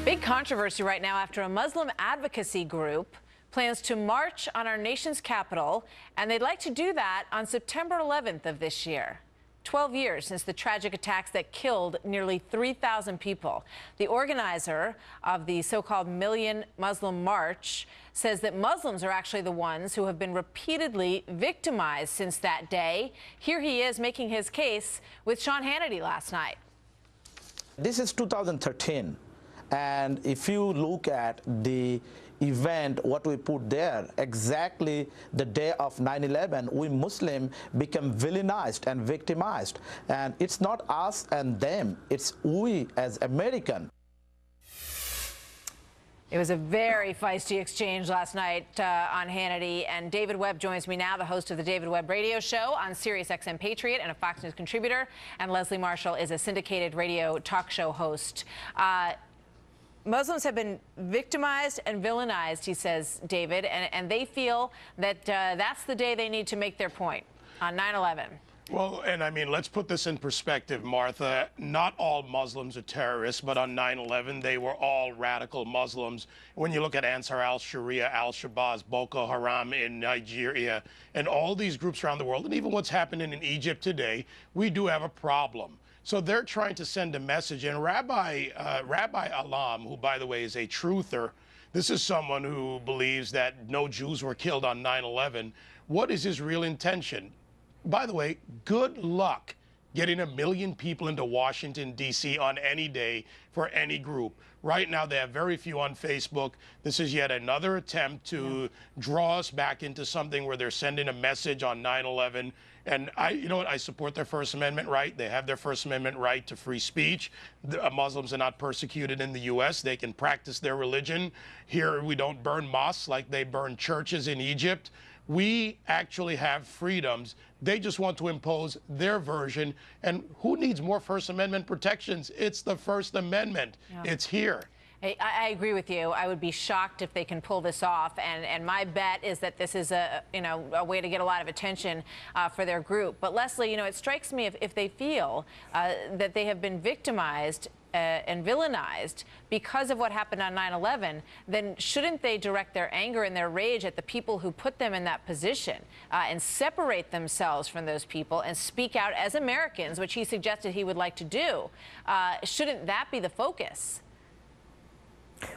Big controversy right now after a Muslim advocacy group plans to march on our nation's capital, and they'd like to do that on September 11th of this year. 12 years since the tragic attacks that killed nearly 3,000 people. The organizer of the so-called Million Muslim March says that Muslims are actually the ones who have been repeatedly victimized since that day. Here he is making his case with Sean Hannity last night. This is 2013. And if you look at the event, what we put there, exactly the day of 9/11, we Muslim become villainized and victimized. And it's not us and them, it's we as American. It was a very feisty exchange last night on Hannity, and David Webb joins me now, the host of the David Webb radio show on Sirius XM Patriot and a Fox News contributor, and Leslie Marshall is a syndicated radio talk show host. Muslims have been victimized and villainized, he says, David, and they feel that that's the day they need to make their point on 9/11. Well, and I mean, let's put this in perspective, Martha. Not all Muslims are terrorists, but on 9/11, they were all radical Muslims. When you look at Ansar al-Sharia, al-Shabaab, Boko Haram in Nigeria, and all these groups around the world, and even what's happening in Egypt today, we do have a problem. So they're trying to send a message. And Rabbi Alam, who, by the way, is a truther, this is someone who believes that no Jews were killed on 9/11. What is his real intention? By the way, good luck getting 1 million people into Washington, D.C. on any day for any group. Right now, they have very few on Facebook. This is yet another attempt to draw us back into something where they're sending a message on 9/11. And you know what? I support their First Amendment right. They have their First Amendment right to free speech. Muslims are not persecuted in the U.S. They can practice their religion. Here, we don't burn mosques like they burn churches in Egypt. We actually have freedoms. They just want to impose their version. And who needs more First Amendment protections? It's the First Amendment. Yeah. It's here. I agree with you. I would be shocked if they can pull this off, and my bet is that this is a way to get a lot of attention for their group. But Leslie, it strikes me if they feel that they have been victimized and villainized because of what happened on 9/11, then shouldn't they direct their anger and their rage at the people who put them in that position and separate themselves from those people and speak out as Americans, which he suggested he would like to do? Shouldn't that be the focus?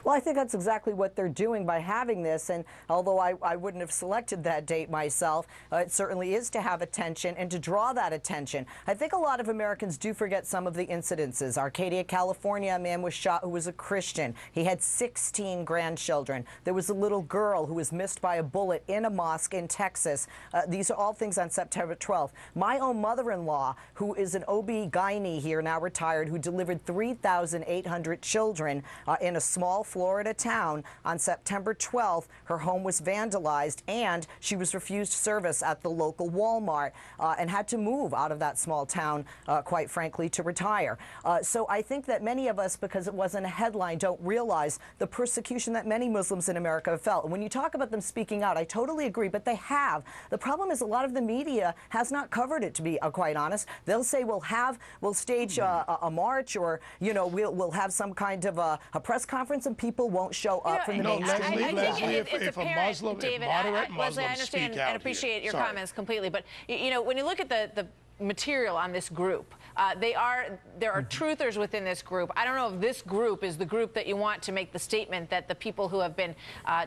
Well, I think that's exactly what they're doing by having this, and although I wouldn't have selected that date myself, it certainly is to have attention and to draw that attention. I think a lot of Americans do forget some of the incidences. Arcadia, California, a man was shot who was a Christian. He had 16 grandchildren. There was a little girl who was missed by a bullet in a mosque in Texas. These are all things on September 12th. My own mother-in-law, who is an OB-GYN here, now retired, who delivered 3,800 children in a small Florida town on September 12th. Her home was vandalized and she was refused service at the local Walmart and had to move out of that small town, quite frankly, to retire. So I think that many of us, because it wasn't a headline, don't realize the persecution that many Muslims in America have felt. And when you talk about them speaking out, I totally agree, but they have. The problem is a lot of the media has not covered it, to be quite honest. They'll say we'll stage a march, or we'll have some kind of a press conference, and people won't show up from the mainstream media. If a Muslim, David, if moderate Muslims Leslie, I understand speak out and appreciate your Sorry. comments completely, but when you look at the material on this group, there are truthers within this group. I don't know if this group is the group that you want to make the statement that the people who have been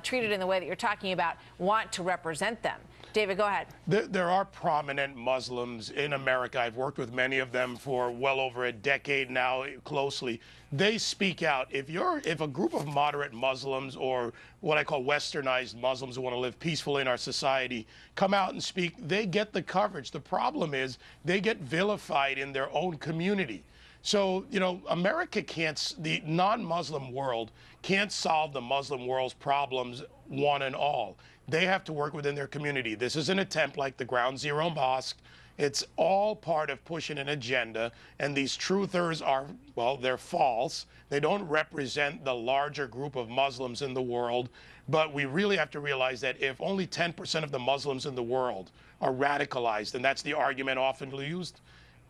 treated in the way that you're talking about want to represent them. David, go ahead. There are prominent Muslims in America. I've worked with many of them for well over a decade now, closely. They speak out. If a group of moderate Muslims, or what I call westernized Muslims who want to live peacefully in our society, come out and speak, they get the coverage. The problem is they get vilified in their own community. So, America can't, the non-Muslim world can't solve the Muslim world's problems one and all. They have to work within their community. This is an attempt like the Ground Zero Mosque. It's all part of pushing an agenda, and these truthers are, well, they're false. They don't represent the larger group of Muslims in the world, but we really have to realize that if only 10% of the Muslims in the world are radicalized, and that's the argument often used,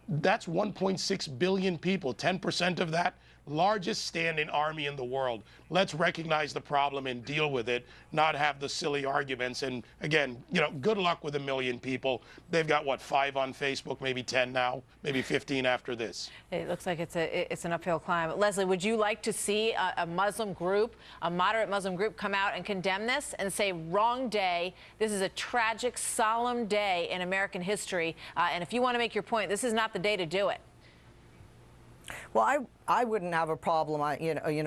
that's 1.6 billion people. 10% of that, largest standing army in the world. Let's recognize the problem and deal with it, not have the silly arguments. And again, you know, good luck with 1 million people. They've got, what, 5 on Facebook, maybe 10 now, maybe 15 after this. It looks like it's an uphill climb. Leslie, would you like to see a Muslim group, a moderate Muslim group, come out and condemn this and say, wrong day, this is a tragic, solemn day in American history, and if you want to make your point, this is not the day to do it? Well, I wouldn't have a problem,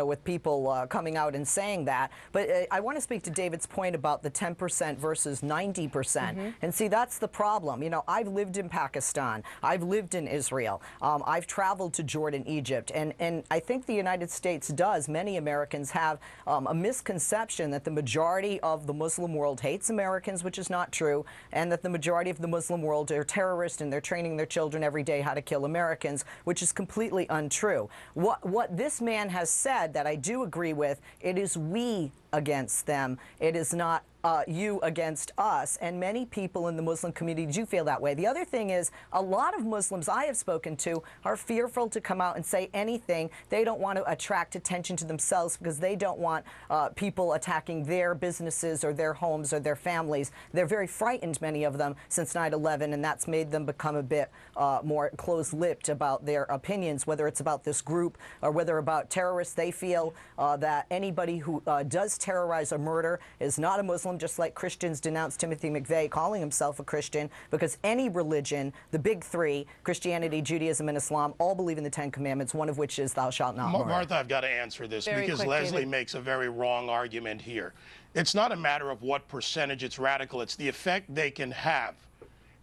with people coming out and saying that. But I want to speak to David's point about the 10% versus 90%. And see, that's the problem. You know, I've lived in Pakistan. I've lived in Israel. I've traveled to Jordan, Egypt. And I think the United States does. Many Americans have a misconception that the majority of the Muslim world hates Americans, which is not true, and that the majority of the Muslim world are terrorists and they're training their children every day how to kill Americans, which is completely untrue. What this man has said that I do agree with, it is we against them. It is not you against us, and many people in the Muslim community do feel that way. The other thing is, a lot of Muslims I have spoken to are fearful to come out and say anything. They don't want to attract attention to themselves because they don't want people attacking their businesses or their homes or their families. They're very frightened, many of them, since 9/11, and that's made them become a bit more close-lipped about their opinions, whether it's about this group or whether about terrorists. They feel that anybody who does terrorize or murder is not a Muslim, just like Christians denounced Timothy McVeigh calling himself a Christian, because any religion, the big three, Christianity, Judaism, and Islam, all believe in the 10 Commandments, one of which is thou shalt not murder. Martha, I've got to answer this because Leslie makes a very wrong argument here. It's not a matter of what percentage it's radical, it's the effect they can have.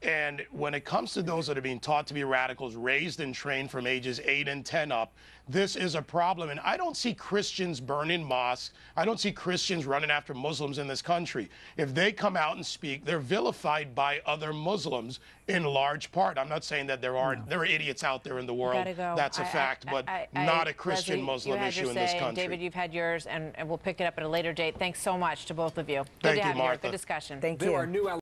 And when it comes to those that are being taught to be radicals, raised and trained from ages 8 and 10 up, this is a problem. And I don't see Christians burning mosques. I don't see Christians running after Muslims in this country. If they come out and speak, they're vilified by other Muslims in large part. I'm not saying that there aren't. There are idiots out there in the world. Go. That's a fact, but not a Christian-Muslim issue in this country. David, you've had yours, and we'll pick it up at a later date. Thanks so much to both of you. Thank Good to have you, Martha. Good discussion. Thank you.